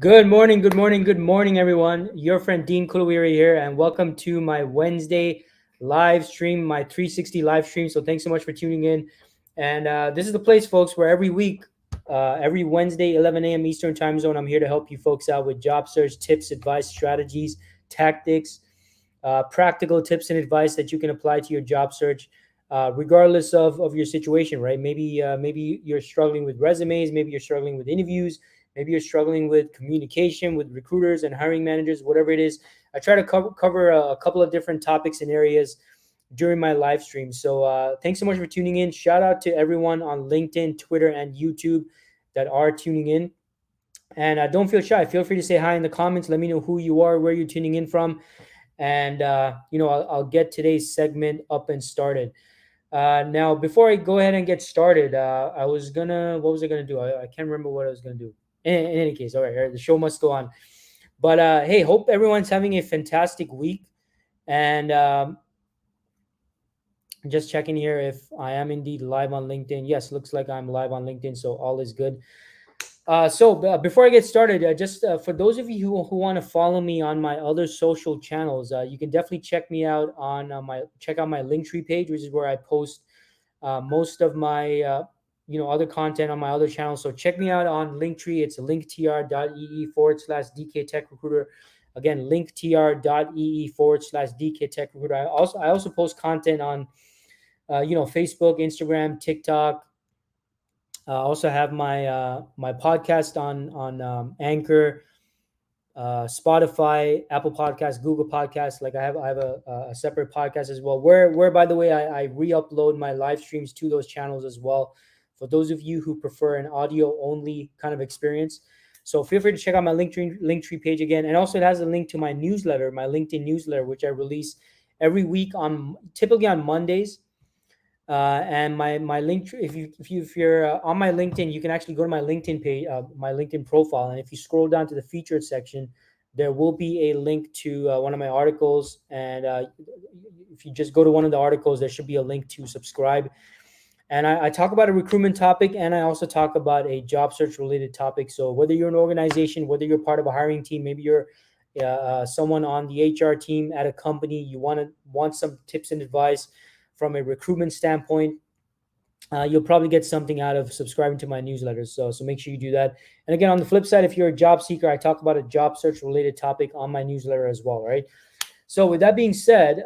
Good morning, everyone. Your friend Dean Kulaweera here, and welcome to my Wednesday live stream, my 360 live stream. So thanks so much for tuning in. And this is the place, folks, where every week, every Wednesday, 11 a.m. Eastern time zone, I'm here to help you folks out with job search tips, advice, strategies, tactics, practical tips and advice that you can apply to your job search, regardless of your situation, right? Maybe you're struggling with resumes, maybe you're struggling with interviews. Maybe you're struggling with communication with recruiters and hiring managers, whatever it is. I try to cover a couple of different topics and areas during my live stream. So thanks so much for tuning in. Shout out to everyone on LinkedIn, Twitter, and YouTube that are tuning in. And don't feel shy. Feel free to say hi in the comments. Let me know who you are, where you're tuning in from. And, I'll get today's segment up and started. Now, before I go ahead and get started, what was I going to do? I can't remember what I was going to do. In any case, all right, the show must go on. But hey, hope everyone's having a fantastic week. And just checking here if I am indeed live on LinkedIn. Yes, looks like I'm live on LinkedIn, so all is good. Before I get started, just for those of you who want to follow me on my other social channels, you can definitely check me out on check out my Linktree page, which is where I post most of my other content on my other channels. So check me out on Linktree. It's linktr.ee/DK Tech Recruiter. Again, linktr.ee/DK Tech Recruiter. I also post content on Facebook, Instagram, TikTok. I also have my my podcast on Anchor, Spotify, Apple Podcasts, Google Podcasts. Like I have a separate podcast as well, where by the way I re-upload my live streams to those channels as well, for those of you who prefer an audio only kind of experience. So feel free to check out my Linktree page again, and also it has a link to my newsletter, my LinkedIn newsletter, which I release every week typically on Mondays. And my link, if you're on my LinkedIn, you can actually go to my LinkedIn page, my LinkedIn profile, and if you scroll down to the featured section, there will be a link to one of my articles. And if you just go to one of the articles, there should be a link to subscribe. And I talk about a recruitment topic, and I also talk about a job search related topic. So whether you're an organization, whether you're part of a hiring team, maybe you're someone on the HR team at a company, you want some tips and advice from a recruitment standpoint, you'll probably get something out of subscribing to my newsletters. So make sure you do that. And again, on the flip side, if you're a job seeker, I talk about a job search related topic on my newsletter as well, right? So with that being said,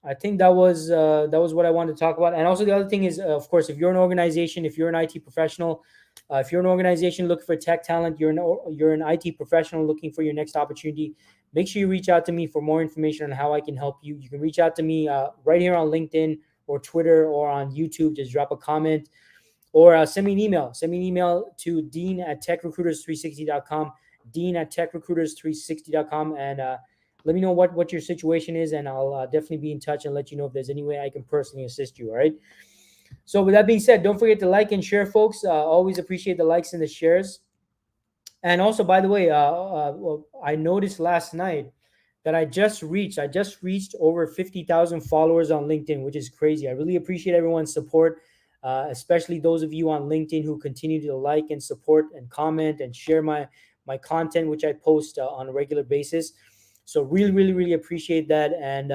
I think that was what I wanted to talk about. And also the other thing is, of course, if you're an organization, if you're an IT professional, if you're an organization looking for tech talent, you're an IT professional looking for your next opportunity, make sure you reach out to me for more information on how I can help you. You can reach out to me right here on LinkedIn or Twitter or on YouTube. Just drop a comment or send me an email. Send me an email to dean@techrecruiters360.com, dean@techrecruiters360.com, and let me know what your situation is, and I'll definitely be in touch and let you know if there's any way I can personally assist you, all right? So with that being said, don't forget to like and share, folks. Always appreciate the likes and the shares. And also, by the way, I noticed last night that I just reached over 50,000 followers on LinkedIn, which is crazy. I really appreciate everyone's support, especially those of you on LinkedIn who continue to like and support and comment and share my content, which I post on a regular basis. So really, really, really appreciate that. And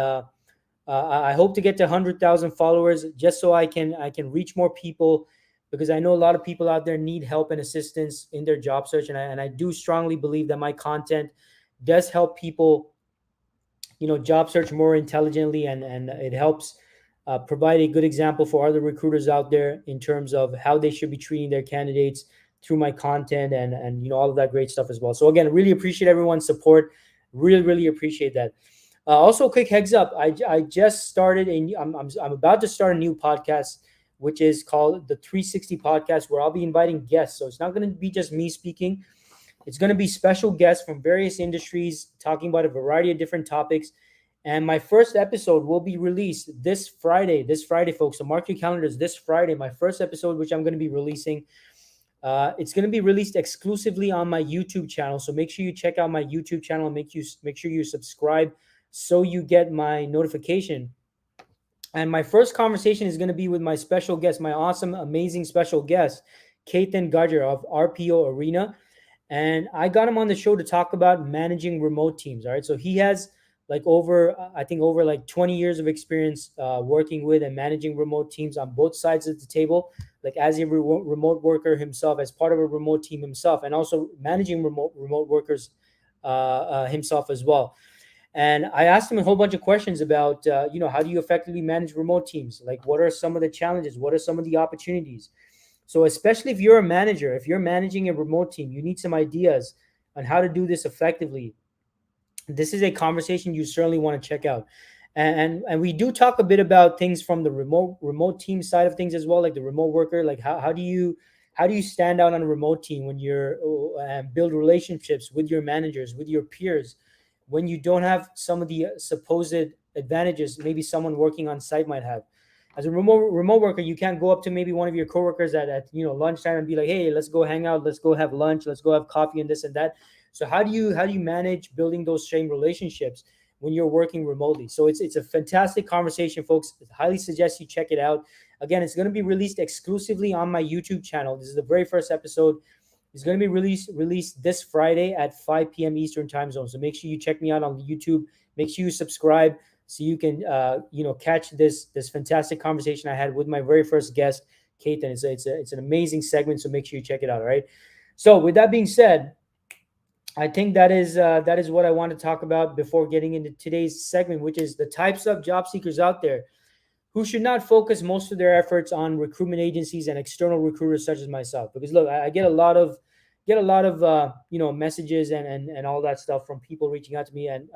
I hope to get to 100,000 followers just so I can reach more people, because I know a lot of people out there need help and assistance in their job search. And I do strongly believe that my content does help people, job search more intelligently, and it helps provide a good example for other recruiters out there in terms of how they should be treating their candidates through my content, and all of that great stuff as well. So again, really appreciate everyone's support. Really appreciate that. Also, quick heads up: I just started I'm about to start a new podcast, which is called the 360 Podcast, where I'll be inviting guests. So it's not going to be just me speaking. It's going to be special guests from various industries talking about a variety of different topics. And my first episode will be released this Friday. This Friday, folks. So mark your calendars. This Friday, my first episode, which I'm going to be releasing. It's going to be released exclusively on my YouTube channel. So make sure you check out my YouTube channel and make sure you subscribe so you get my notification. And my first conversation is going to be with my special guest, my awesome, amazing special guest, Ketan Gajar of RPO Arena. And I got him on the show to talk about managing remote teams. All right. So he has over like 20 years of experience working with and managing remote teams on both sides of the table, like as a remote worker himself, as part of a remote team himself, and also managing remote workers himself as well. And I asked him a whole bunch of questions about, how do you effectively manage remote teams? Like, what are some of the challenges? What are some of the opportunities? So, especially if you're a manager, if you're managing a remote team, you need some ideas on how to do this effectively. This is a conversation you certainly want to check out. And we do talk a bit about things from the remote team side of things as well, like the remote worker. Like how do you stand out on a remote team when you're build relationships with your managers, with your peers, when you don't have some of the supposed advantages maybe someone working on site might have. As a remote worker, you can't go up to maybe one of your coworkers at lunchtime and be like, hey, let's go hang out, let's go have lunch, let's go have coffee and this and that. So how do you manage building those same relationships when you're working remotely? So it's a fantastic conversation, folks. I highly suggest you check it out. Again, it's going to be released exclusively on my YouTube channel. This is the very first episode. It's going to be released this Friday at 5 p.m. Eastern time zone. So make sure you check me out on YouTube. Make sure you subscribe so you can catch this fantastic conversation I had with my very first guest, Ketan. It's an amazing segment. So make sure you check it out. All right. So with that being said, I think that is what I want to talk about before getting into today's segment, which is the types of job seekers out there who should not focus most of their efforts on recruitment agencies and external recruiters such as myself. Because look, I get a lot of messages and all that stuff from people reaching out to me, and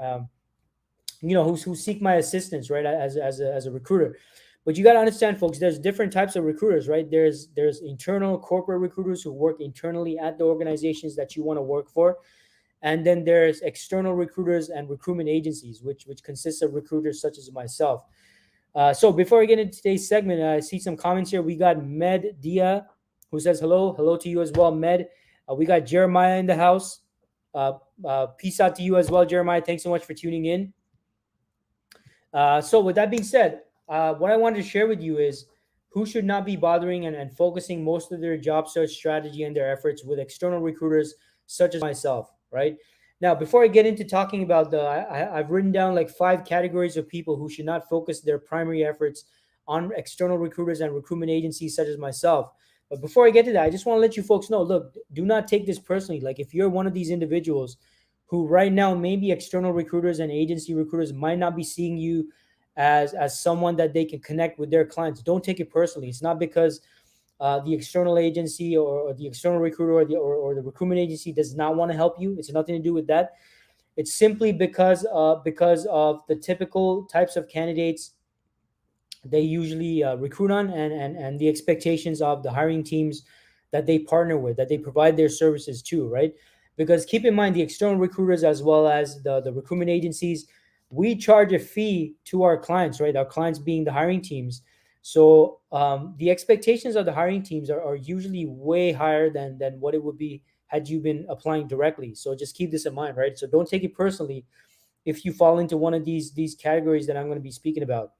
who seek my assistance, right, as a recruiter. But you got to understand, folks, there's different types of recruiters, right? There's internal corporate recruiters who work internally at the organizations that you want to work for. And then there's external recruiters and recruitment agencies, which consists of recruiters such as myself. So before I get into today's segment, I see some comments here. We got Med Dia, who says hello to you as well, Med. We got Jeremiah in the house. Peace out to you as well, Jeremiah. Thanks so much for tuning in. So with that being said, what I wanted to share with you is who should not be bothering and focusing most of their job search strategy and their efforts with external recruiters such as myself, right? Now, before I get into talking about I've written down like 5 categories of people who should not focus their primary efforts on external recruiters and recruitment agencies such as myself. But before I get to that, I just want to let you folks know, look, do not take this personally. Like if you're one of these individuals who right now maybe external recruiters and agency recruiters might not be seeing you as someone that they can connect with their clients, don't take it personally. It's not because the external agency or the external recruiter or the recruitment agency does not want to help you. It's nothing to do with that. It's simply because of the typical types of candidates they usually recruit on, and the expectations of the hiring teams that they partner with, that they provide their services to, right? Because keep in mind, the external recruiters as well as the recruitment agencies, we charge a fee to our clients, right? Our clients being the hiring teams. So the expectations of the hiring teams are usually way higher than what it would be had you been applying directly. So just keep this in mind, right? So don't take it personally if you fall into one of these categories that I'm going to be speaking about.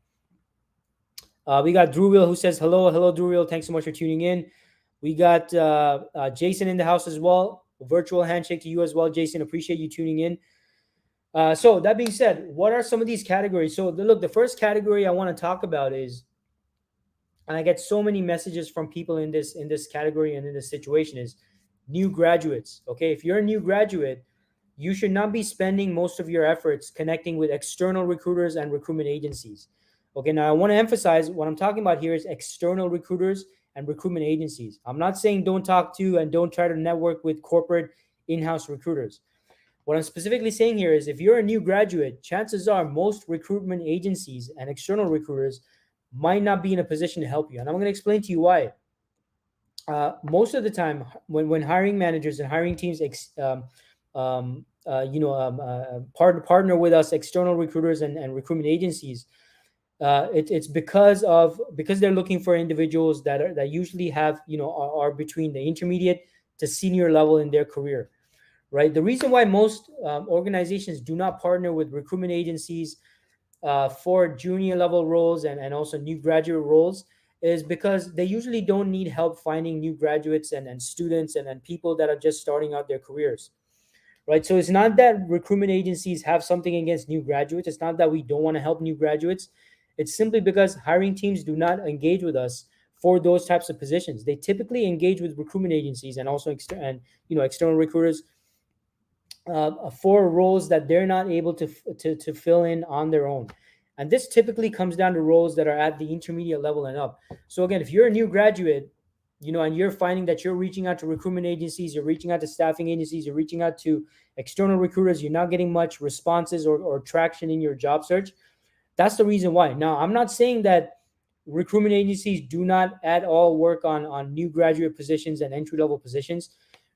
We got Drewville who says hello, Drewville. Thanks so much for tuning in. We got Jason in the house as well. A virtual handshake to you as well, Jason. Appreciate you tuning in. So that being said, what are some of these categories? So look, the first category I want to talk about is, and I get so many messages from people in this category and in this situation, is new graduates. Okay, if you're a new graduate, you should not be spending most of your efforts connecting with external recruiters and recruitment agencies. Okay, now I want to emphasize what I'm talking about here is external recruiters and recruitment agencies. I'm not saying don't talk to and don't try to network with corporate in-house recruiters. What I'm specifically saying here is if you're a new graduate, chances are most recruitment agencies and external recruiters might not be in a position to help you. And I'm going to explain to you why. Most of the time, when hiring managers and hiring teams, partner with us, external recruiters and recruitment agencies, it's because they're looking for individuals that usually have are between the intermediate to senior level in their career, right? The reason why most organizations do not partner with recruitment agencies for junior level roles and also new graduate roles is because they usually don't need help finding new graduates and students and people that are just starting out their careers, right? So it's not that recruitment agencies have something against new graduates. It's not that we don't want to help new graduates. It's simply because hiring teams do not engage with us for those types of positions. They typically engage with recruitment agencies and also external recruiters for roles that they're not able to fill in on their own. And this typically comes down to roles that are at the intermediate level and up. So again, if you're a new graduate, and you're finding that you're reaching out to recruitment agencies, you're reaching out to staffing agencies, you're reaching out to external recruiters, you're not getting much responses or traction in your job search, that's the reason why. Now, I'm not saying that recruitment agencies do not at all work on new graduate positions and entry level positions.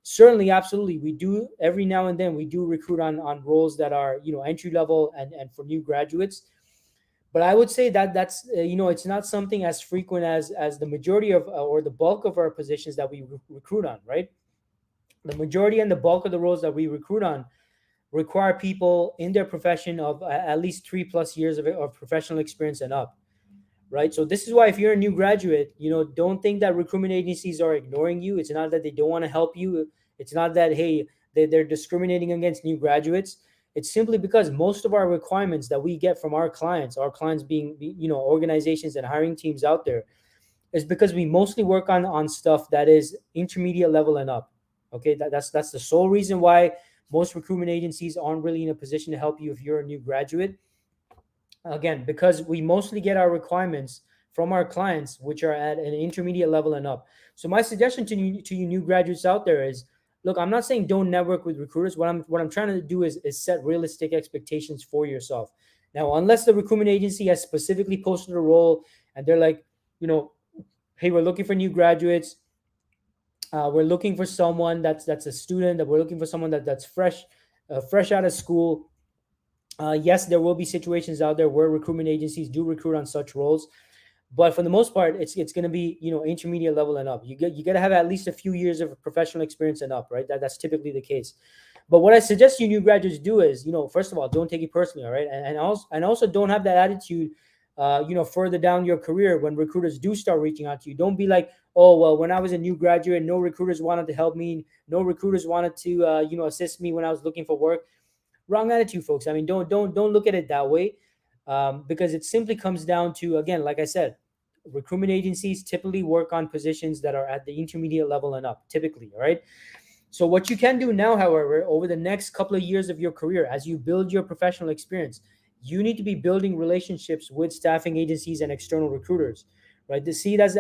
Certainly, absolutely, we do. Every now and then we do recruit on roles that are entry level and for new graduates. But I would say that that's it's not something as frequent as the majority of or the bulk of our positions that we recruit on, right? The majority and the bulk of the roles that we recruit on require people in their profession of at least 3+ years of professional experience and up, right? So this is why if you're a new graduate, don't think that recruitment agencies are ignoring you. It's not that they don't want to help you. It's not that, hey, they're discriminating against new graduates. It's simply because most of our requirements that we get from our clients being, organizations and hiring teams out there, is because we mostly work on stuff that is intermediate level and up. Okay, that's the sole reason why most recruitment agencies aren't really in a position to help you if you're a new graduate. Again, because we mostly get our requirements from our clients, which are at an intermediate level and up. So my suggestion to you new graduates out there is, look, I'm not saying don't network with recruiters. What I'm trying to do is set realistic expectations for yourself. Now, unless the recruitment agency has specifically posted a role and they're like, hey, we're looking for new graduates. We're looking for someone that's a student. That we're looking for someone that's fresh out of school. Yes, there will be situations out there where recruitment agencies do recruit on such roles, but for the most part, it's going to be intermediate level and up. You got to have at least a few years of professional experience and up, right? That's typically the case. But what I suggest you new graduates do is, first of all, don't take it personally, all right, and also don't have that attitude. Further down your career, when recruiters do start reaching out to you, don't be like, oh well, when I was a new graduate, no recruiters wanted to help me, no recruiters wanted to assist me when I was looking for work. Wrong attitude, folks. I mean, don't look at it that way, because it simply comes down to, again, like I said, recruitment agencies typically work on positions that are at the intermediate level and up, typically. All right. So what you can do now, however, over the next couple of years of your career, as you build your professional experience, you need to be building relationships with staffing agencies and external recruiters, right? To see it as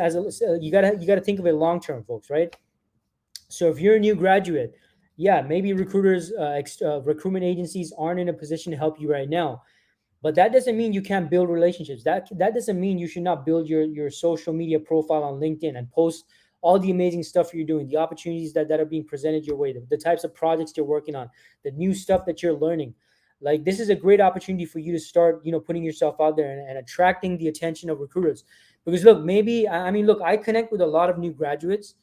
you gotta think of it long term, folks, right? So if you're a new graduate, yeah, maybe recruitment agencies aren't in a position to help you right now, but that doesn't mean you can't build relationships. That doesn't mean you should not build your social media profile on LinkedIn and post all the amazing stuff you're doing, the opportunities that are being presented your way, the types of projects you're working on, the new stuff that you're learning. Like, this is a great opportunity for you to start, putting yourself out there and attracting the attention of recruiters. Because look, look, I connect with a lot of new graduates,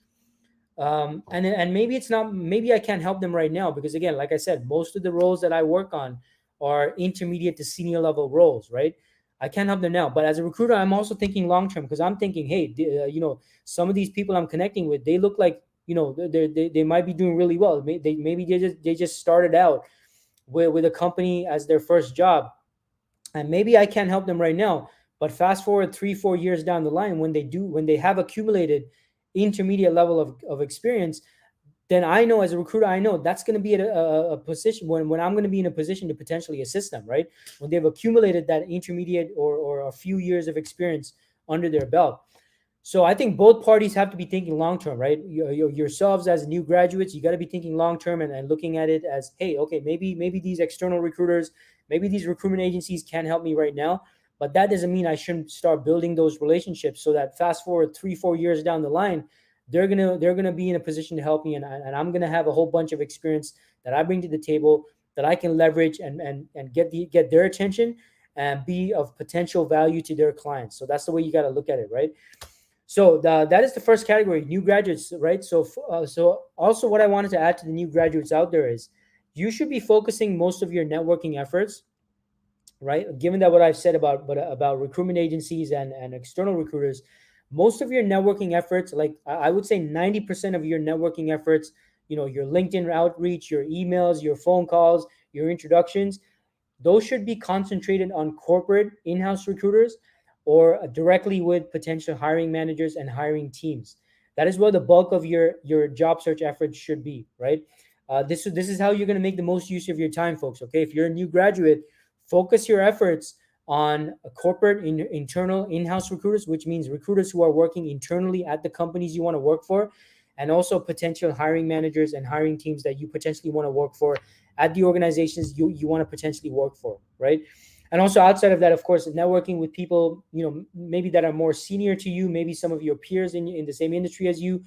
and maybe it's not, maybe I can't help them right now because, again, like I said, most of the roles that I work on are intermediate to senior level roles, right? I can't help them now, but as a recruiter, I'm also thinking long term, because I'm thinking, hey, some of these people I'm connecting with, they look like, they might be doing really well. Maybe they just started out with a company as their first job, and maybe I can't help them right now, but fast forward 3-4 years down the line, when they have accumulated intermediate level of experience, then I know as a recruiter, I know that's going to be at a position when I'm going to be in a position to potentially assist them, right? When they've accumulated that intermediate or a few years of experience under their belt. So I think both parties have to be thinking long term, right? Yourselves as new graduates, you got to be thinking long term and looking at it as, hey, okay, maybe these external recruiters, maybe these recruitment agencies can help me right now, but that doesn't mean I shouldn't start building those relationships so that fast forward 3-4 years down the line, they're gonna be in a position to help me, and I'm gonna have a whole bunch of experience that I bring to the table that I can leverage and get their attention and be of potential value to their clients. So that's the way you got to look at it, right? So that is the first category, new graduates, right? So also what I wanted to add to the new graduates out there is you should be focusing most of your networking efforts, right? Given that what I've said about recruitment agencies and external recruiters, most of your networking efforts, like I would say 90% of your networking efforts, your LinkedIn outreach, your emails, your phone calls, your introductions, those should be concentrated on corporate in-house recruiters or directly with potential hiring managers and hiring teams. That is where the bulk of your job search efforts should be, right? This is how you're going to make the most use of your time, folks. Okay, if you're a new graduate, focus your efforts on a corporate internal in-house recruiters, which means recruiters who are working internally at the companies you want to work for, and also potential hiring managers and hiring teams that you potentially want to work for at the organizations you want to potentially work for, right? And also outside of that, of course, networking with people, maybe that are more senior to you, maybe some of your peers in the same industry as you.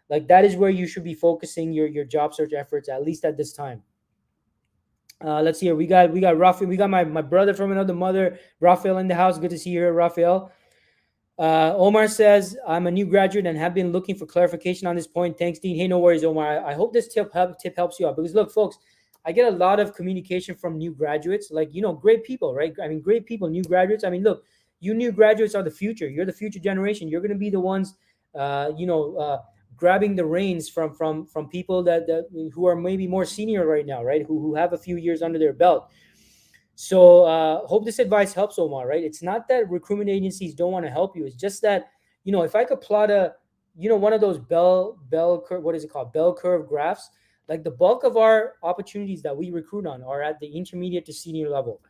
Like that is where you should be focusing your job search efforts, at least at this time. Let's see here. We got Rafael. We got my brother from another mother, Rafael, in the house. Good to see you here, Rafael. Omar says, I'm a new graduate and have been looking for clarification on this point. Thanks, Dean. Hey, no worries, Omar. I hope this tip helps you out, because look, folks, I get a lot of communication from new graduates, like, great people, right? I mean, great people, new graduates. I mean, look, you new graduates are the future. You're the future generation. You're going to be the ones, uh, you know, uh, grabbing the reins from people that who are maybe more senior right now, right? Who have a few years under their belt. So hope this advice helps, Omar, right? It's not that recruitment agencies don't want to help you. It's just that, if I could plot one of those bell curve, what is it called? Bell curve graphs. Like the bulk of our opportunities that we recruit on are at the intermediate to senior level.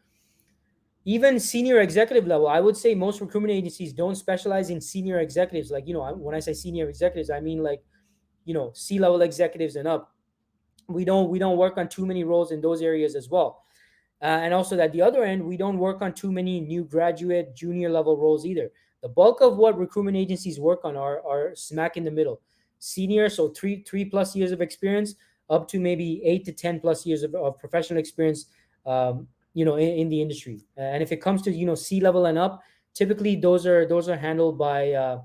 Even senior executive level, I would say most recruitment agencies don't specialize in senior executives. Like, when I say senior executives, I mean like, C-level executives and up. We don't work on too many roles in those areas as well. And also at the other end, we don't work on too many new graduate, junior level roles either. The bulk of what recruitment agencies work on are smack in the middle. Senior, so three plus years of experience, up to maybe 8 to 10 plus years of professional experience, in the industry. And if it comes to C-level and up, typically those are handled by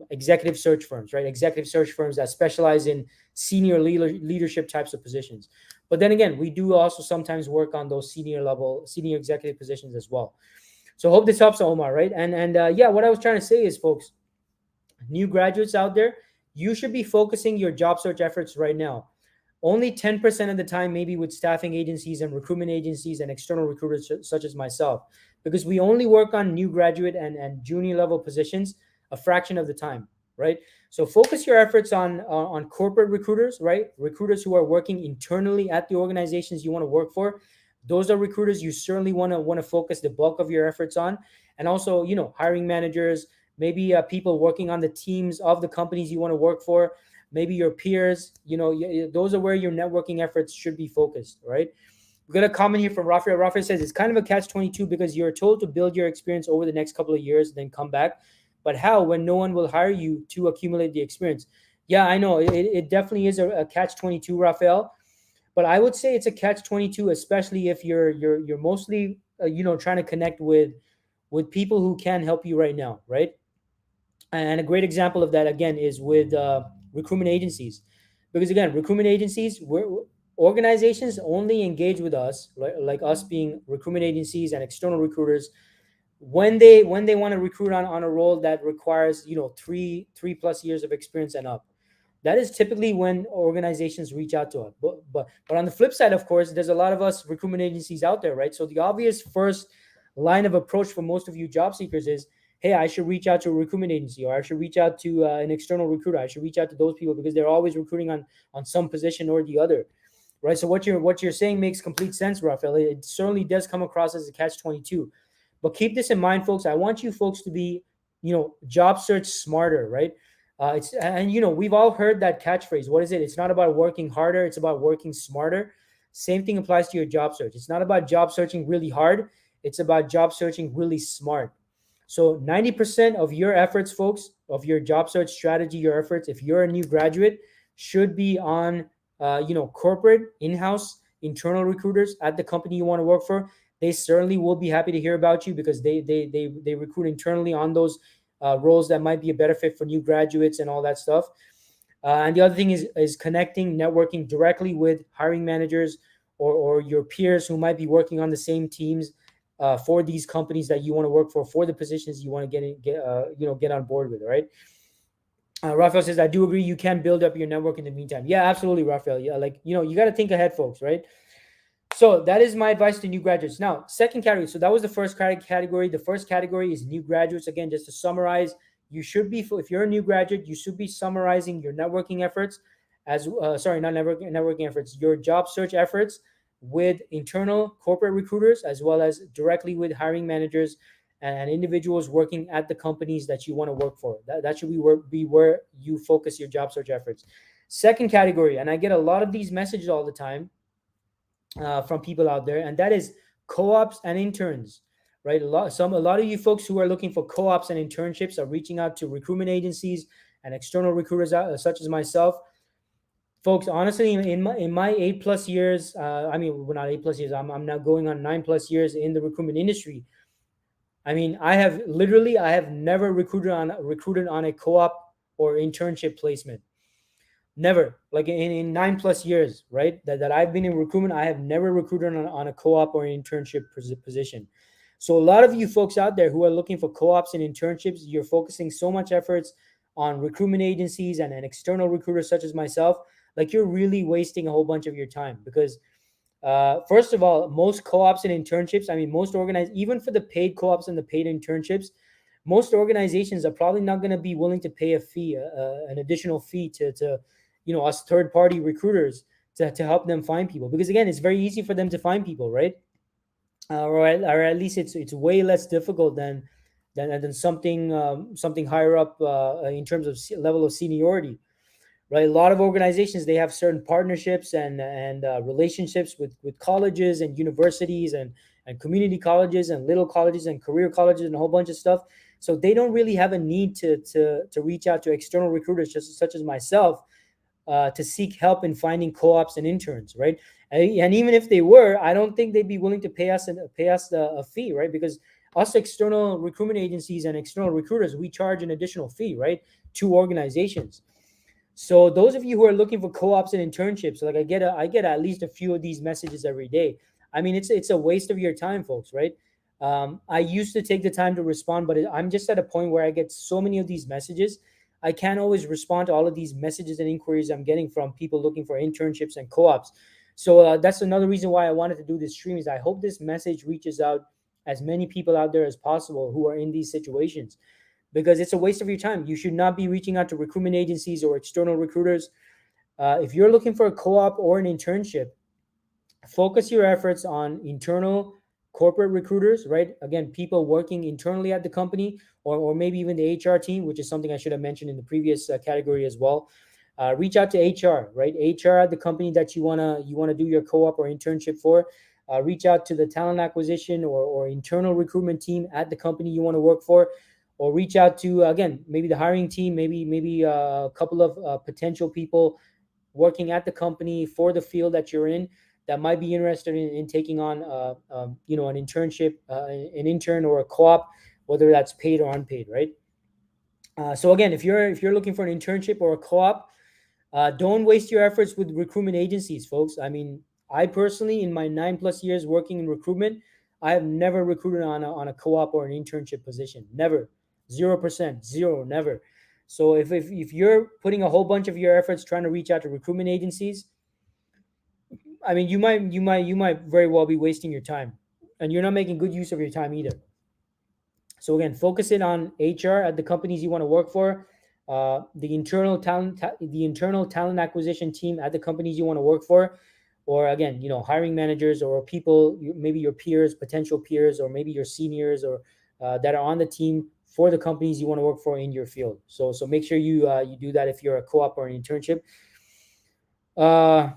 executive search firms, right? Executive search firms that specialize in senior leadership types of positions. But then again, we do also sometimes work on those senior executive positions as well. So hope this helps, Omar, right? And yeah, what I was trying to say is, folks, new graduates out there, you should be focusing your job search efforts right now. Only 10% of the time, maybe with staffing agencies and recruitment agencies and external recruiters such as myself, because we only work on new graduate and junior level positions a fraction of the time, right? So focus your efforts on corporate recruiters, right? Recruiters who are working internally at the organizations you want to work for. Those are recruiters you certainly want to focus the bulk of your efforts on. And also, hiring managers, maybe people working on the teams of the companies you want to work for, maybe your peers. Those are where your networking efforts should be focused, right? We got a comment here from Rafael. Rafael says it's kind of a catch-22 because you're told to build your experience over the next couple of years, then come back. But how when no one will hire you to accumulate the experience? Yeah, I know it definitely is a catch-22, Rafael. But I would say it's a catch-22, especially if you're mostly trying to connect with people who can help you right now, right? And a great example of that again is with recruitment agencies, because again, recruitment agencies, organizations only engage with us, like us being recruitment agencies and external recruiters, when they want to recruit on a role that requires three plus years of experience and up. That is typically when organizations reach out to us. But on the flip side, of course, there's a lot of us recruitment agencies out there, right? So the obvious first line of approach for most of you job seekers is, hey, I should reach out to a recruitment agency, or I should reach out to an external recruiter. I should reach out to those people because they're always recruiting on some position or the other, right? So what you're saying makes complete sense, Rafael. It certainly does come across as a catch-22. But keep this in mind, folks. I want you folks to be, job search smarter, right? It's and we've all heard that catchphrase. What is it? It's not about working harder, it's about working smarter. Same thing applies to your job search. It's not about job searching really hard, it's about job searching really smart. So 90% of your efforts, folks, of your job search strategy, your efforts, if you're a new graduate, should be on corporate, in-house, internal recruiters at the company you want to work for. They certainly will be happy to hear about you because they recruit internally on those roles that might be a better fit for new graduates and all that stuff. And the other thing is connecting, networking directly with hiring managers or your peers who might be working on the same teams for these companies that you want to work for the positions you want to get on board with, right? Rafael says, I do agree. You can build up your network in the meantime. Yeah, absolutely, Rafael. Yeah, you got to think ahead, folks, right? So that is my advice to new graduates. Now, second category. So that was the first category. The first category is new graduates. Again, just to summarize, you should be, if you're a new graduate, you should be summarizing your networking efforts not networking efforts, your job search efforts with internal corporate recruiters, as well as directly with hiring managers and individuals working at the companies that you want to work for. That should be where you focus your job search efforts. Second category, and I get a lot of these messages all the time from people out there, and that is co-ops and interns, right? A lot of you folks who are looking for co-ops and internships are reaching out to recruitment agencies and external recruiters such as myself. Folks, honestly, in my 8+ years, well, not 8+ years, I'm now going on 9+ years in the recruitment industry. I mean, I have never recruited on a co-op or internship placement. Never. Like in 9+ years, right? That I've been in recruitment, I have never recruited on a co-op or internship position. So a lot of you folks out there who are looking for co-ops and internships, you're focusing so much efforts on recruitment agencies and external recruiters such as myself. Like, you're really wasting a whole bunch of your time because first of all, most co-ops and internships, I mean, most organized, even for the paid co-ops and the paid internships, most organizations are probably not going to be willing to pay a fee, an additional fee to us third-party recruiters to help them find people. Because again, it's very easy for them to find people, right? Or at least it's way less difficult than something higher up in terms of level of seniority, right? A lot of organizations, they have certain partnerships and relationships with colleges and universities and community colleges and little colleges and career colleges and a whole bunch of stuff. So they don't really have a need to reach out to external recruiters such as myself to seek help in finding co-ops and interns, right? And even if they were, I don't think they'd be willing to pay us a fee, right? Because us external recruitment agencies and external recruiters, we charge an additional fee, right, to organizations. So those of you who are looking for co-ops and internships, like I get at least a few of these messages every day. I mean, it's a waste of your time, folks, right? I used to take the time to respond, but I'm just at a point where I get so many of these messages. I can't always respond to all of these messages and inquiries I'm getting from people looking for internships and co-ops. So that's another reason why I wanted to do this stream. Is I hope this message reaches out as many people out there as possible who are in these situations, because it's a waste of your time. You should not be reaching out to recruitment agencies or external recruiters. If you're looking for a co-op or an internship, focus your efforts on internal corporate recruiters, right? Again, people working internally at the company, or maybe even the HR team, which is something I should have mentioned in the previous category as well. Reach out to HR, right? HR at the company that you wanna do your co-op or internship for. Reach out to the talent acquisition or internal recruitment team at the company you want to work for, or reach out to, again, maybe the hiring team, maybe a couple of potential people working at the company for the field that you're in that might be interested in taking on an internship, an intern or a co-op, whether that's paid or unpaid, right? So again, if you're looking for an internship or a co-op, don't waste your efforts with recruitment agencies, folks. I mean, I personally, in my 9+ years working in recruitment, I have never recruited on a co-op or an internship position. Never. 0%. Zero. Never. So if you're putting a whole bunch of your efforts trying to reach out to recruitment agencies, I mean, you might very well be wasting your time, and you're not making good use of your time either. So again, focus it on HR at the companies you want to work for, the internal talent acquisition team at the companies you want to work for, or again, hiring managers or people, maybe your peers, potential peers, or maybe your seniors, or that are on the team for the companies you want to work for in your field. So make sure you do that if you're a co-op or an internship. Uh,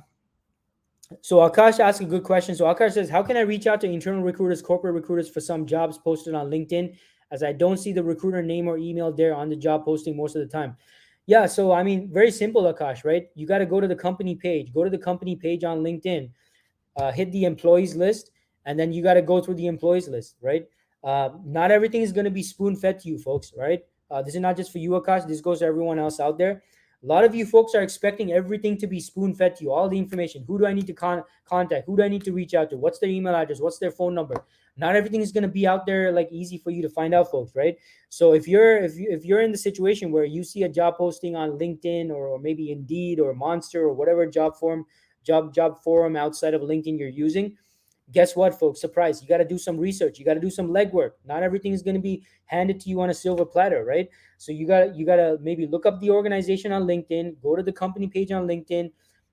so Akash asked a good question. So Akash says, how can I reach out to internal recruiters, corporate recruiters for some jobs posted on LinkedIn, as I don't see the recruiter name or email there on the job posting most of the time? Yeah, so I mean, very simple, Akash, right? You got to go to the company page. Go to the company page on LinkedIn, hit the employees list, and then you got to go through the employees list, right? Not everything is going to be spoon fed to you, folks, right? This is not just for you, Akash. This goes to everyone else out there. A lot of you folks are expecting everything to be spoon fed to you, all the information. Who do I need to contact? Who do I need to reach out to? What's their email address? What's their phone number? Not everything is going to be out there like easy for you to find out, folks, right? So if you're in the situation where you see a job posting on LinkedIn, or maybe Indeed or Monster or whatever job forum outside of LinkedIn you're using, guess what, folks? Surprise! You got to do some research. You got to do some legwork. Not everything is going to be handed to you on a silver platter, right? So you got to maybe look up the organization on LinkedIn. Go to the company page on LinkedIn.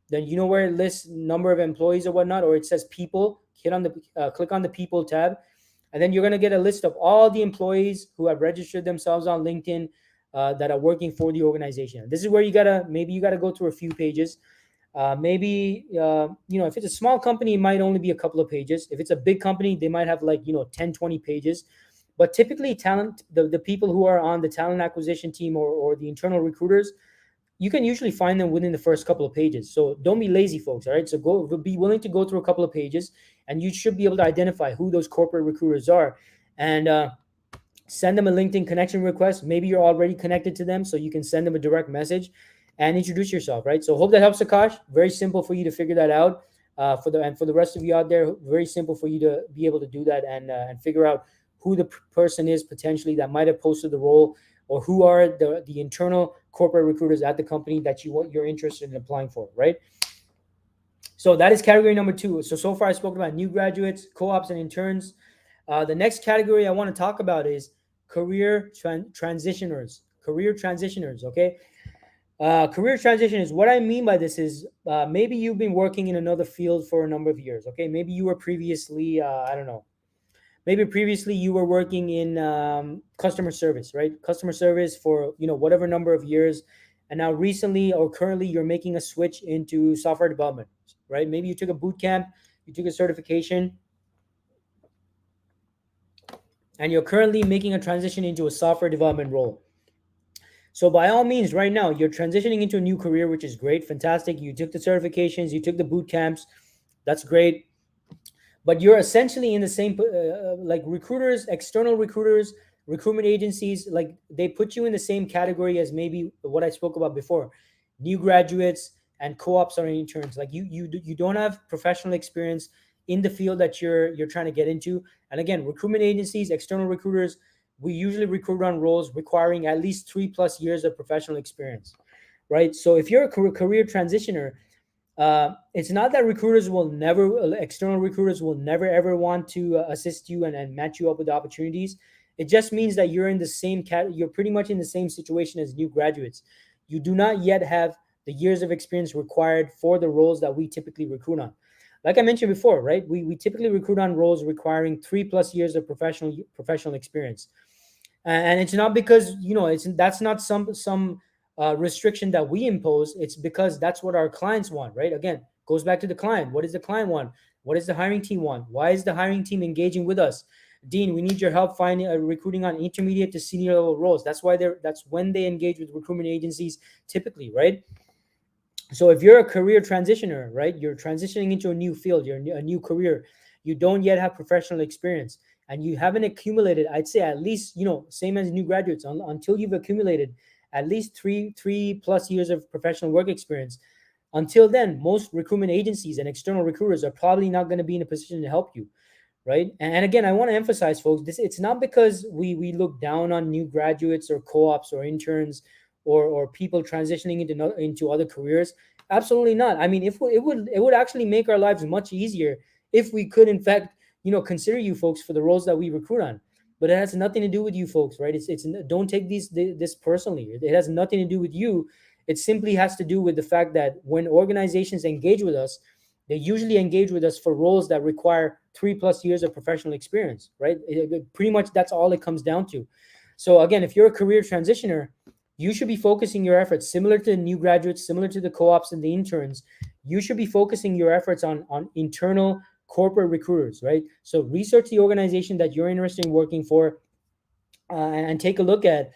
Then where it lists number of employees or whatnot, or it says people. Click on the people tab, and then you're going to get a list of all the employees who have registered themselves on LinkedIn, that are working for the organization. This is where you gotta go through a few pages. Maybe if it's a small company, it might only be a couple of pages. If it's a big company, they might have like 10, 20 pages. But typically, the people who are on the talent acquisition team, or the internal recruiters, you can usually find them within the first couple of pages. So don't be lazy, folks. All right, so be willing to go through a couple of pages, and you should be able to identify who those corporate recruiters are, and send them a LinkedIn connection request. Maybe you're already connected to them, so you can send them a direct message and introduce yourself, right? So hope that helps, Akash. Very simple for you to figure that out. For the rest of you out there, very simple for you to be able to do that, and figure out who the person is potentially that might have posted the role, or who are the internal corporate recruiters at the company that you're interested in applying for, right? So that is category number 2. So far I spoke about new graduates, co-ops, and interns. The next category I want to talk about is career transitioners. Career transitioners, okay? Career transition is, what I mean by this is, maybe you've been working in another field for a number of years, okay? Maybe you were previously, I don't know, maybe previously you were working in customer service, right? Customer service for, whatever number of years. And now recently or currently you're making a switch into software development, right? Maybe you took a boot camp, you took a certification, and you're currently making a transition into a software development role. So by all means, right now, you're transitioning into a new career, which is great, fantastic. You took the certifications, you took the boot camps. That's great. But you're essentially in the same, like recruiters, external recruiters, recruitment agencies, like they put you in the same category as maybe what I spoke about before, new graduates and co-ops or interns. Like you don't have professional experience in the field that you're trying to get into. And again, recruitment agencies, external recruiters, we usually recruit on roles requiring at least 3+ years of professional experience, right? So if you're a career transitioner, it's not that external recruiters will never ever want to assist you and match you up with opportunities. It just means that you're pretty much in the same situation as new graduates. You do not yet have the years of experience required for the roles that we typically recruit on. Like I mentioned before, right? We typically recruit on roles requiring 3+ years of professional experience. And it's not because that's not some restriction that we impose. It's because that's what our clients want, right? Again, goes back to the client. What does the client want? What does the hiring team want? Why is the hiring team engaging with us? Dean, we need your help finding recruiting on intermediate to senior level roles. That's when they engage with recruitment agencies typically, right? So if you're a career transitioner, right, you're transitioning into a new field, you're a new career, you don't yet have professional experience, and you haven't accumulated, I'd say at least, same as new graduates, until you've accumulated at least three plus years of professional work experience. Until then, most recruitment agencies and external recruiters are probably not going to be in a position to help you, right? And again, I want to emphasize, folks, it's not because we look down on new graduates or co-ops or interns or people transitioning into other careers. Absolutely not. I mean, if it would actually make our lives much easier if we could, in fact, consider you folks for the roles that we recruit on. but it has nothing to do with you folks, right? It's don't take this personally. It has nothing to do with you. It simply has to do with the fact that when organizations engage with us, they usually engage with us for roles that require 3+ years of professional experience, right? Pretty much that's all it comes down to. So again, if you're a career transitioner, you should be focusing your efforts similar to new graduates, similar to the co-ops and the interns. You should be focusing your efforts on internal corporate recruiters, right? So research the organization that you're interested in working for, and take a look at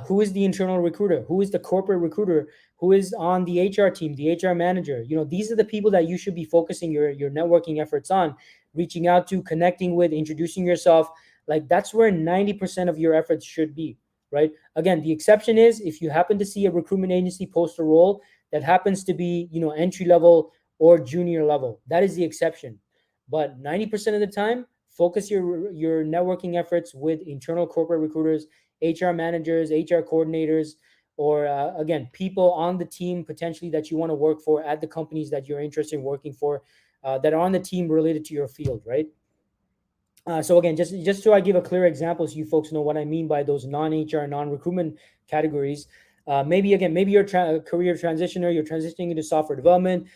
who is the internal recruiter, who is the corporate recruiter, who is on the HR team, the HR manager. These are the people that you should be focusing your networking efforts on, reaching out to, connecting with, introducing yourself. Like that's where 90% of your efforts should be, right? Again, the exception is if you happen to see a recruitment agency post a role that happens to be, entry level or junior level. That is the exception. But 90% of the time, focus your networking efforts with internal corporate recruiters, HR managers, HR coordinators, or again, people on the team potentially that you want to work for at the companies that you're interested in working for, that are on the team related to your field, right? So again, just so I give a clear example, so you folks know what I mean by those non-HR, non-recruitment categories. Maybe you're a career transitioner, you're transitioning into software development.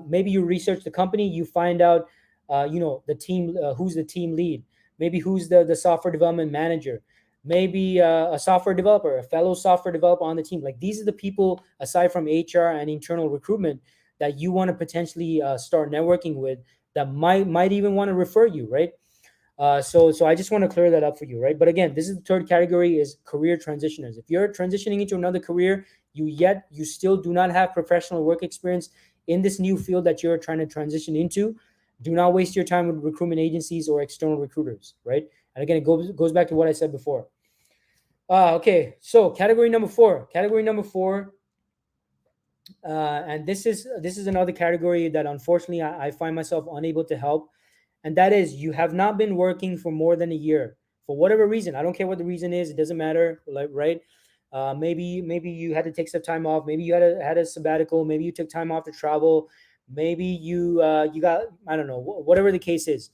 Maybe you research the company, you find out, the team, who's the team lead, maybe who's the software development manager, maybe a software developer, a fellow software developer on the team. Like these are the people aside from HR and internal recruitment that you want to potentially start networking with, that might even want to refer you, right? So I just want to clear that up for you, right? But again, this is the third category, is career transitioners. If you're transitioning into another career, you still do not have professional work experience in this new field that you're trying to transition into, do not waste your time with recruitment agencies or external recruiters, right? And again, it goes back to what I said before. Okay, so category number four. And this is another category that unfortunately I find myself unable to help, and that is you have not been working for more than a year for whatever reason. I don't care what the reason is; it doesn't matter, like, right? Maybe you had to take some time off. Maybe you had a sabbatical. Maybe you took time off to travel. Maybe you got, I don't know, whatever the case is.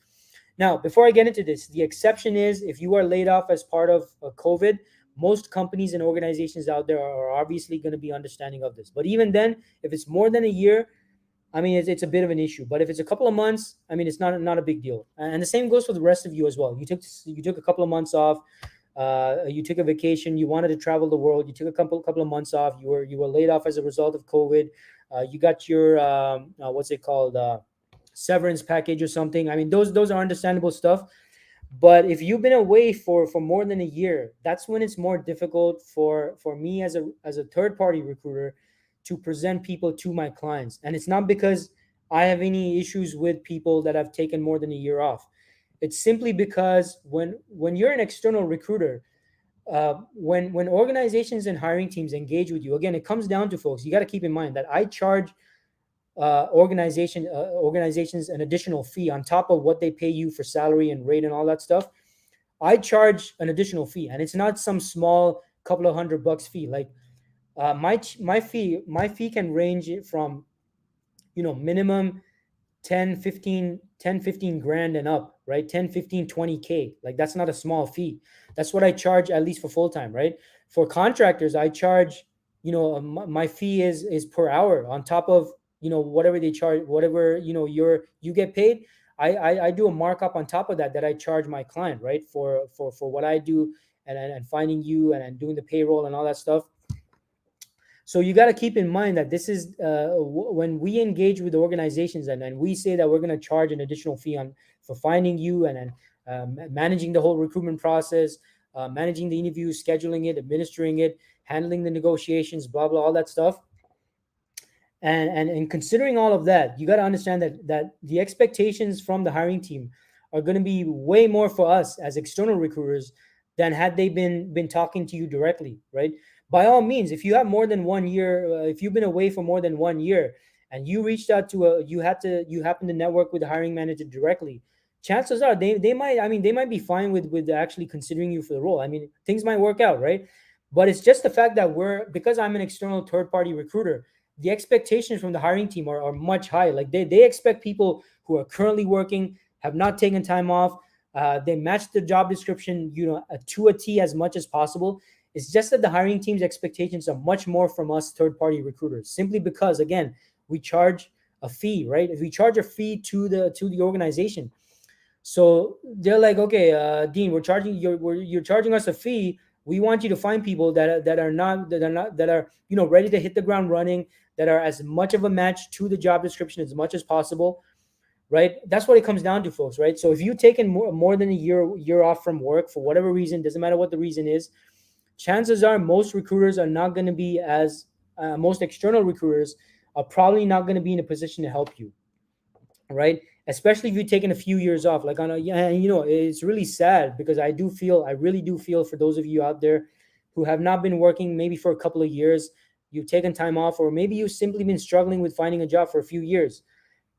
Now, before I get into this, the exception is if you are laid off as part of COVID. Most companies and organizations out there are obviously going to be understanding of this. But even then, if it's more than a year, I mean, it's a bit of an issue. But if it's a couple of months, I mean, it's not a big deal. And the same goes for the rest of you as well. You took a couple of months off. You took a vacation. You wanted to travel the world. You took a couple of months off. You were laid off as a result of COVID. You got your what's it called, severance package or something. I mean, those are understandable stuff. But if you've been away for more than a year, that's when it's more difficult for me as a third party recruiter to present people to my clients. And it's not because I have any issues with people that have taken more than a year off. It's simply because when you're an external recruiter, when organizations and hiring teams engage with you, again, it comes down to, folks, you got to keep in mind that I charge organizations an additional fee on top of what they pay you for salary and rate and all that stuff. I charge an additional fee, and it's not some small couple of $100 fee. Like my fee can range from minimum 10 15 grand and up, right? 10 15 20K. Like that's not a small fee. That's what I charge, at least for full time, right? For contractors, I charge, my fee is per hour on top of whatever they charge, whatever you get paid. I do a markup on top of that I charge my client, right? For what I do, and finding you and doing the payroll and all that stuff. So you got to keep in mind that this is when we engage with organizations, and we say that we're going to charge an additional fee for finding you, and managing the whole recruitment process, managing the interviews, scheduling it, administering it, handling the negotiations, blah blah, all that stuff. And considering all of that, you got to understand that the expectations from the hiring team are going to be way more for us as external recruiters than had they been talking to you directly, right? By all means, if you have more than 1 year, if you've been away for more than 1 year, and you reached out to you happen to network with the hiring manager directly, chances are they might, I mean, they might be fine with actually considering you for the role. I mean, things might work out, right? But it's just the fact that because I'm an external third party recruiter, the expectations from the hiring team are much higher. Like they expect people who are currently working, have not taken time off, They match the job description, to a T as much as possible. It's just that the hiring team's expectations are much more from us third-party recruiters, simply because, again, we charge a fee, right? If we charge a fee to the organization, so they're like, okay, Dean, you're charging us a fee. We want you to find people that are ready to hit the ground running, that are as much of a match to the job description as much as possible, right? That's what it comes down to, folks, right? So if you've taken more than a year off from work for whatever reason, doesn't matter what the reason is, chances are most recruiters are not going to be as most external recruiters are probably not going to be in a position to help you, right? Especially if you've taken a few years off. Like, yeah, it's really sad, because I really do feel for those of you out there who have not been working maybe for a couple of years. You've taken time off, or maybe you've simply been struggling with finding a job for a few years.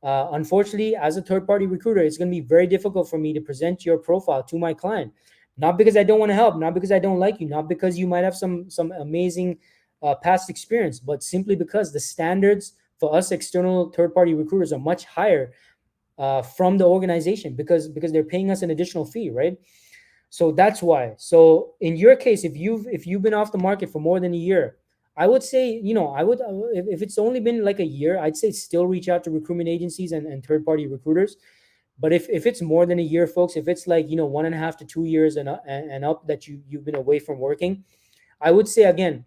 Unfortunately, as a third party recruiter, it's going to be very difficult for me to present your profile to my client. Not because I don't want to help, not because I don't like you, not because you might have some amazing past experience, but simply because the standards for us external third party recruiters are much higher from the organization, because they're paying us an additional fee, right? So that's why. So in your case, if you've been off the market for more than a year, I would say, I would, if it's only been like a year, I'd say still reach out to recruitment agencies and third party recruiters. But if it's more than a year, folks, if it's like 1.5 to 2 years and up that you've been away from working, I would say, again,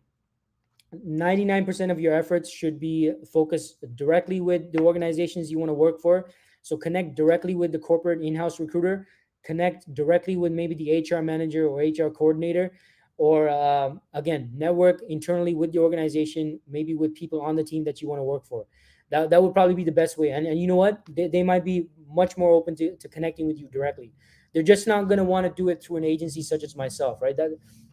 99% of your efforts should be focused directly with the organizations you want to work for. So connect directly with the corporate in-house recruiter, connect directly with maybe the HR manager or HR coordinator, or again, network internally with the organization, maybe with people on the team that you want to work for. That would probably be the best way. And you know what? They might be much more open to connecting with you directly. They're just not going to want to do it through an agency such as myself, right?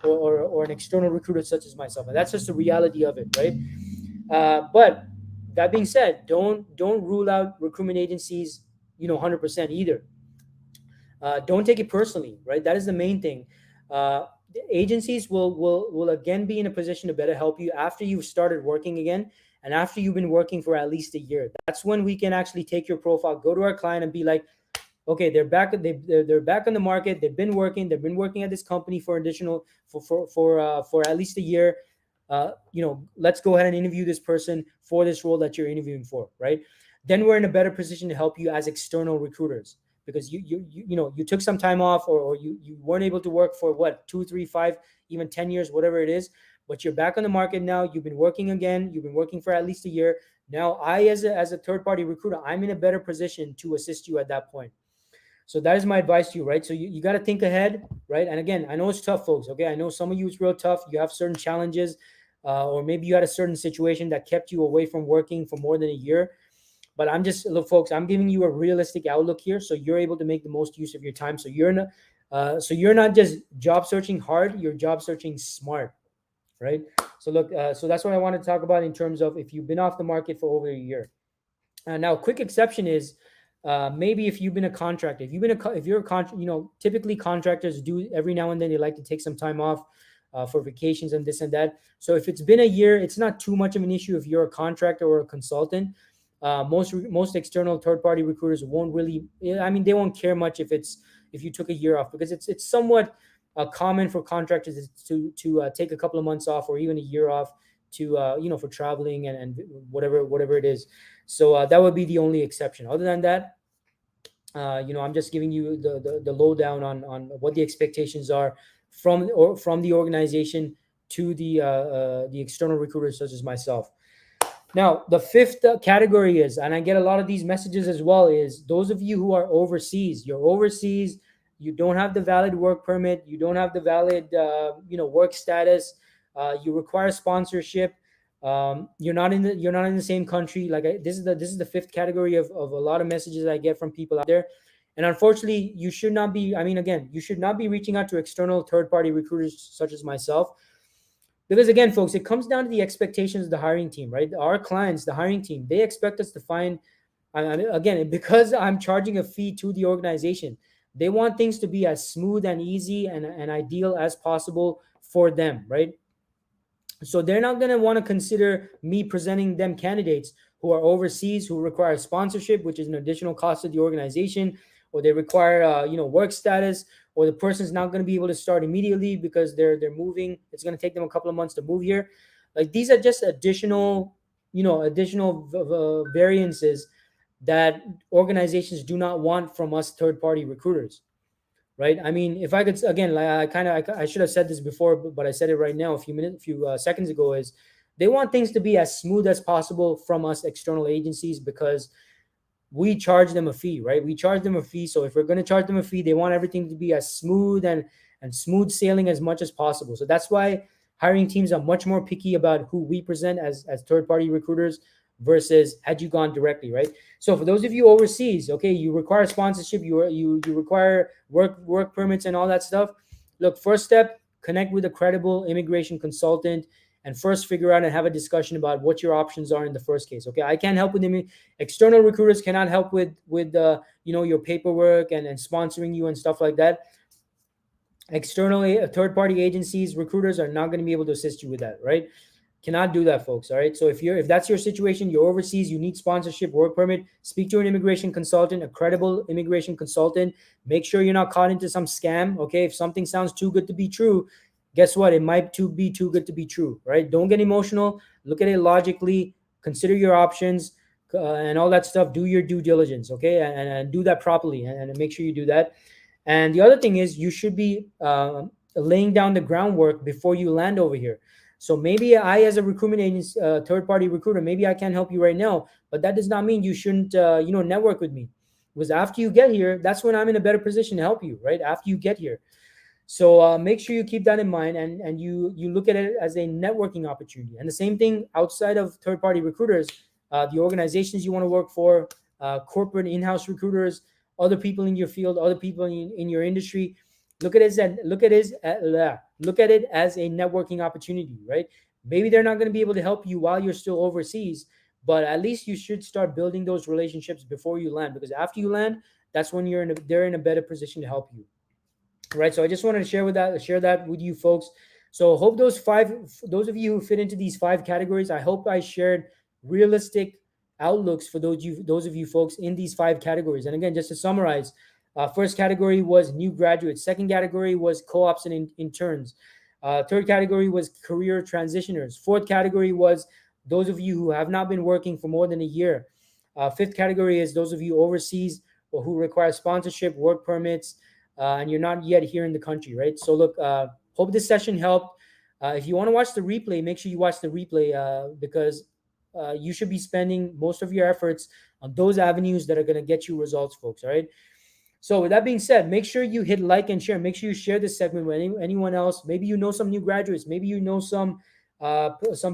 Or an external recruiter such as myself. And that's just the reality of it, right? But that being said, don't rule out recruitment agencies, 100% either. Don't take it personally, right? That is the main thing. The agencies will again be in a position to better help you after you've started working again, and after you've been working for at least a year. That's when we can actually take your profile, go to our client, and be like, okay, they're back. They're back on the market. They've been working. They've been working at this company for additional for at least a year. Let's go ahead and interview this person for this role that you're interviewing for, right? Then we're in a better position to help you as external recruiters, because you took some time off, or you weren't able to work for what, 2, 3, 5, even 10 years, whatever it is, but you're back on the market now. You've been working again. You've been working for at least a year. Now I, as a third party recruiter, I'm in a better position to assist you at that point. So that is my advice to you, right? So you got to think ahead, right? And again, I know it's tough, folks. Okay, I know some of you it's real tough. You have certain challenges, or maybe you had a certain situation that kept you away from working for more than a year. But look, folks, I'm giving you a realistic outlook here, so you're able to make the most use of your time. So you're not just job searching hard, you're job searching smart, right? So look, so that's what I want to talk about in terms of if you've been off the market for over a year. Now, a quick exception is maybe if you've been a contractor. If you're typically contractors do every now and then, they like to take some time off for vacations and this and that. So if it's been a year, it's not too much of an issue if you're a contractor or a consultant. Most external third party recruiters won't really. I mean, they won't care much if you took a year off, because it's somewhat common for contractors to take a couple of months off, or even a year off for traveling and whatever it is. So that would be the only exception. Other than that, I'm just giving you the lowdown on what the expectations are from the organization to the external recruiters such as myself. Now, the fifth category is, and I get a lot of these messages as well, is those of you who are overseas. You're overseas. You don't have the valid work permit. You don't have the valid work status. You require sponsorship. You're not in the same country. This is the fifth category of a lot of messages I get from people out there. And unfortunately, you should not be. I mean, again, you should not be reaching out to external third-party recruiters such as myself, because again, folks, it comes down to the expectations of the hiring team, right? Our clients, the hiring team, they expect us to find. Again, because I'm charging a fee to the organization, they want things to be as smooth and easy and ideal as possible for them, right? So they're not going to want to consider me presenting them candidates who are overseas, who require sponsorship, which is an additional cost to the organization, or they require work status, or the person's not going to be able to start immediately because they're moving. It's going to take them a couple of months to move here. Like, these are just additional variances that organizations do not want from us third party recruiters, right? I mean, if I could, again, like, I should have said this before, but I said it right now a few seconds ago, is they want things to be as smooth as possible from us external agencies, because we charge them a fee, right? We charge them a fee. So if we're going to charge them a fee, they want everything to be as smooth and smooth sailing as much as possible. So that's why hiring teams are much more picky about who we present as third party recruiters versus had you gone directly, right? So for those of you overseas, okay, you require sponsorship, you require work permits and all that stuff. Look, first step, connect with a credible immigration consultant and first figure out and have a discussion about what your options are in the first case. Okay, I can't help with them. External recruiters cannot help with your paperwork and sponsoring you and stuff like that. Externally, third party agencies, recruiters are not going to be able to assist you with that, right? Cannot do that, folks. All right. So if that's your situation, you're overseas, you need sponsorship, work permit, speak to an immigration consultant, a credible immigration consultant. Make sure you're not caught into some scam. Okay. If something sounds too good to be true, guess what? It might be too good to be true, right? Don't get emotional. Look at it logically. Consider your options and all that stuff. Do your due diligence, okay, and do that properly, and make sure you do that. And the other thing is, you should be laying down the groundwork before you land over here. So maybe I, as a recruitment agency, third-party recruiter, maybe I can't help you right now, but that does not mean you shouldn't, network with me. Because after you get here, that's when I'm in a better position to help you, right? After you get here. So make sure you keep that in mind, and you look at it as a networking opportunity. And the same thing outside of third-party recruiters, the organizations you want to work for, corporate in-house recruiters, other people in your field, other people in your industry. Look at it as a networking opportunity, right? Maybe they're not going to be able to help you while you're still overseas, but at least you should start building those relationships before you land, because after you land, that's when they're in a better position to help you. Right. So I just wanted to share that with you folks. So hope those of you who fit into these 5 categories, I hope I shared realistic outlooks for those of you folks in these 5 categories. And again, just to summarize, first category was new graduates. Second category was co-ops and interns. Third category was career transitioners. Fourth category was those of you who have not been working for more than a year. Fifth category is those of you overseas or who require sponsorship, work permits, and you're not yet here in the country, right? So look, hope this session helped. If you want to watch the replay, make sure you watch the replay because you should be spending most of your efforts on those avenues that are going to get you results, folks, all right? So with that being said, make sure you hit like and share. Make sure you share this segment with anyone else. Maybe you know some new graduates. Maybe you know some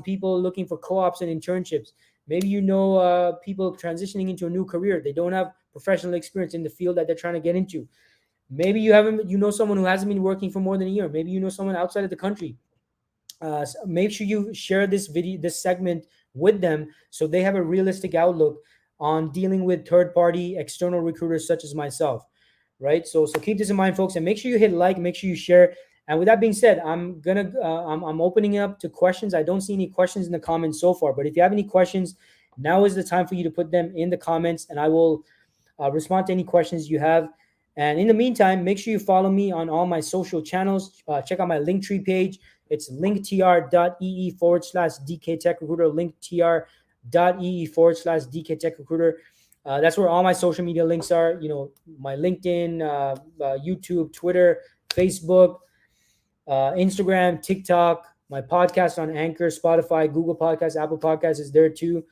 people looking for co-ops and internships. Maybe you know people transitioning into a new career. They don't have professional experience in the field that they're trying to get into. Maybe you know someone who hasn't been working for more than a year. Maybe you know someone outside of the country. So make sure you share this segment with them so they have a realistic outlook on dealing with third-party external recruiters such as myself, right? So keep this in mind, folks, and make sure you hit like, make sure you share. And with that being said, I'm opening up to questions. I don't see any questions in the comments so far, but if you have any questions, now is the time for you to put them in the comments, and I will respond to any questions you have. And in the meantime, make sure you follow me on all my social channels. Check out my Linktree page. It's linktr.ee/DK Tech Recruiter, linktr.ee/DK Tech Recruiter. That's where all my social media links are. You know, my LinkedIn, YouTube, Twitter, Facebook, Instagram, TikTok, my podcast on Anchor, Spotify, Google Podcasts, Apple Podcasts is there too,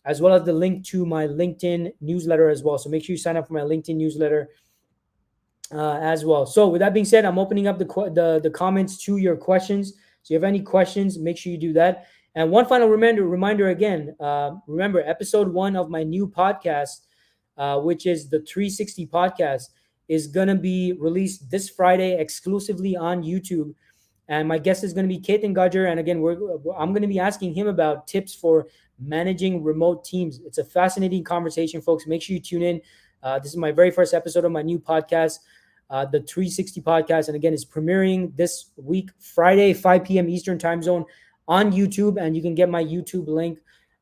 as well as the link to my LinkedIn newsletter as well. So make sure you sign up for my LinkedIn newsletter as well. So with that being said, I'm opening up the comments to your questions. So if you have any questions, make sure you do that. And one final reminder again, remember episode 1 of my new podcast, which is the 360 podcast, is going to be released this Friday exclusively on YouTube. And my guest is going to be Ketan Gajjar. And again, I'm going to be asking him about tips for managing remote teams. It's a fascinating conversation, folks. Make sure you tune in. This is my very first episode of my new podcast, the 360 podcast. And again, it's premiering this week, Friday, 5 p.m. Eastern time zone on YouTube. And you can get my YouTube link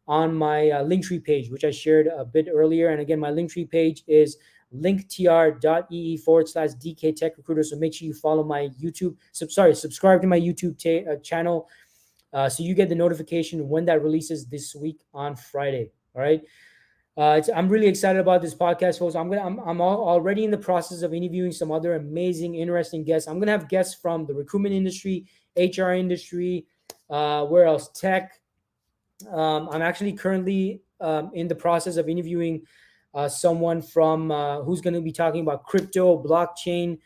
on my Linktree page, which I shared a bit earlier. And again, my Linktree page is linktr.ee/DK Tech Recruiter. So make sure you follow my YouTube, subscribe to my YouTube channel, so you get the notification when that releases this week on Friday. All right. I'm really excited about this podcast, folks. I'm already in the process of interviewing some other amazing, interesting guests. I'm gonna have guests from the recruitment industry, HR industry, where else? Tech. I'm actually currently in the process of interviewing someone from who's going to be talking about crypto, blockchain,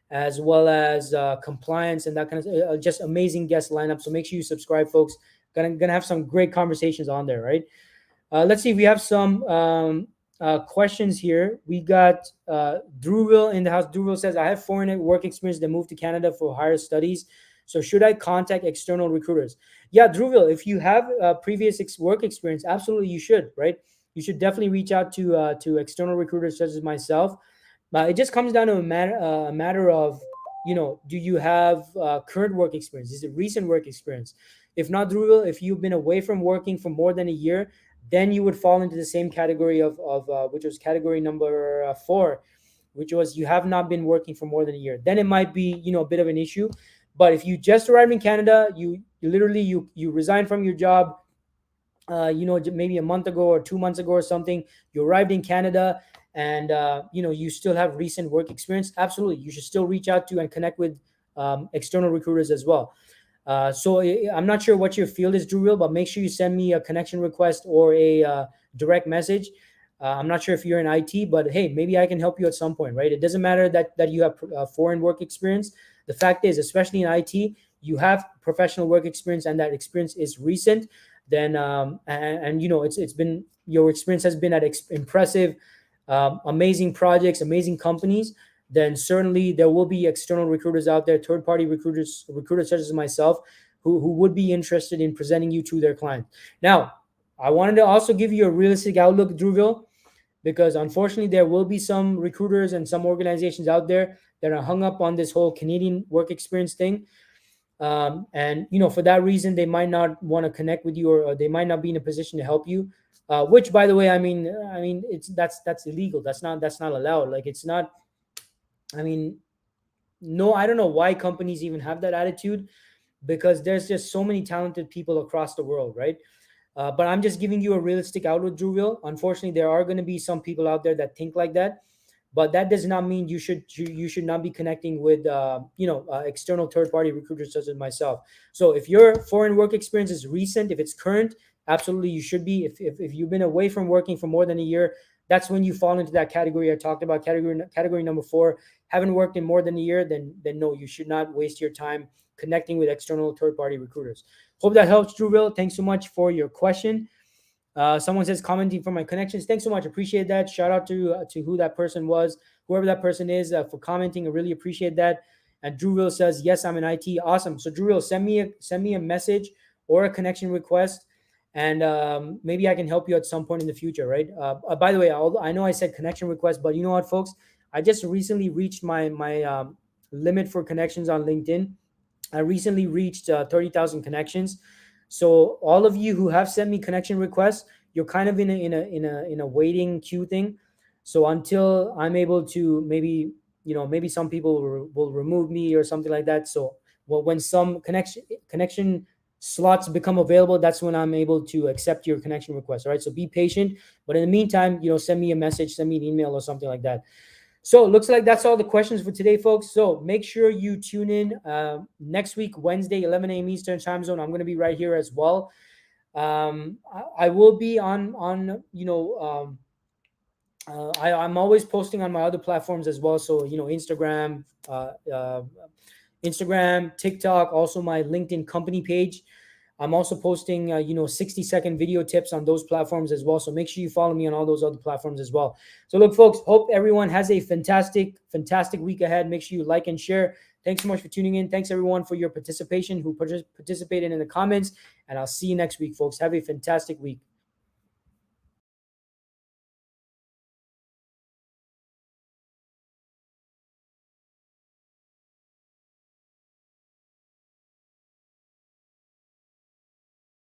as well as compliance and that kind of just amazing guest lineup. So make sure you subscribe, folks. Gonna have some great conversations on there, right? Let's see. We have some questions here. We got Drewville in the house. Drewville says, I have foreign work experience that moved to Canada for higher studies. So should I contact external recruiters? Yeah, Drewville, if you have previous work experience, absolutely you should, right? You should definitely reach out to external recruiters such as myself. It just comes down to a matter of, do you have current work experience? Is it recent work experience? If not, Drewville, if you've been away from working for more than a year, then you would fall into the same category of which was category number 4, which was you have not been working for more than a year. Then it might be a bit of an issue. But if you just arrived in Canada, you literally you resigned from your job, maybe a month ago or 2 months ago or something. You arrived in Canada, and you still have recent work experience. Absolutely, you should still reach out to and connect with external recruiters as well. So I'm not sure what your field is, Drewville, but make sure you send me a connection request or a direct message. I'm not sure if you're in IT, but hey, maybe I can help you at some point, right? It doesn't matter that you have foreign work experience. The fact is, especially in IT, you have professional work experience, and that experience is recent. Then it's been, your experience has been at impressive, amazing projects, amazing companies. Then certainly there will be external recruiters out there, third-party recruiters such as myself, who would be interested in presenting you to their client. Now, I wanted to also give you a realistic outlook, Drewville, because unfortunately there will be some recruiters and some organizations out there that are hung up on this whole Canadian work experience thing. And for that reason, they might not want to connect with you, or they might not be in a position to help you. Which, by the way, I mean, that's illegal. That's not allowed. Like, it's not. I mean, no, I don't know why companies even have that attitude, because there's just so many talented people across the world, right? But I'm just giving you a realistic outlook, Drewville. Unfortunately, there are going to be some people out there that think like that, but that does not mean you should not be connecting with external third-party recruiters such as myself. So if your foreign work experience is recent, if it's current, absolutely you should be. If you've been away from working for more than a year, that's when you fall into that category I talked about, category number 4. Haven't worked in more than a year, then no, you should not waste your time connecting with external third-party recruiters. Hope that helps, Drewville. Thanks so much for your question. Someone says, commenting for my connections. Thanks so much. Appreciate that. Shout out to who that person was, whoever that person is, for commenting. I really appreciate that. And Drewville says, yes, I'm in IT. Awesome. So Drewville, send me a message or a connection request, and maybe I can help you at some point in the future, right? By the way, I know I said connection request, but you know what, folks? I just recently reached my limit for connections on LinkedIn. I recently reached 30,000 connections. So all of you who have sent me connection requests, you're kind of in a waiting queue thing. So until I'm able to, maybe some people will remove me or something like that. So when some connection slots become available, that's when I'm able to accept your connection request. All right. So be patient. But in the meantime, send me a message, send me an email or something like that. So it looks like that's all the questions for today, folks. So make sure you tune in next week, Wednesday, 11 a.m. Eastern time zone. I'm going to be right here as well. I will be on I'm always posting on my other platforms as well. So, Instagram, TikTok, also my LinkedIn company page. I'm also posting, 60-second video tips on those platforms as well. So make sure you follow me on all those other platforms as well. So look, folks, hope everyone has a fantastic week ahead. Make sure you like and share. Thanks so much for tuning in. Thanks, everyone, for your participation, who participated in the comments. And I'll see you next week, folks. Have a fantastic week.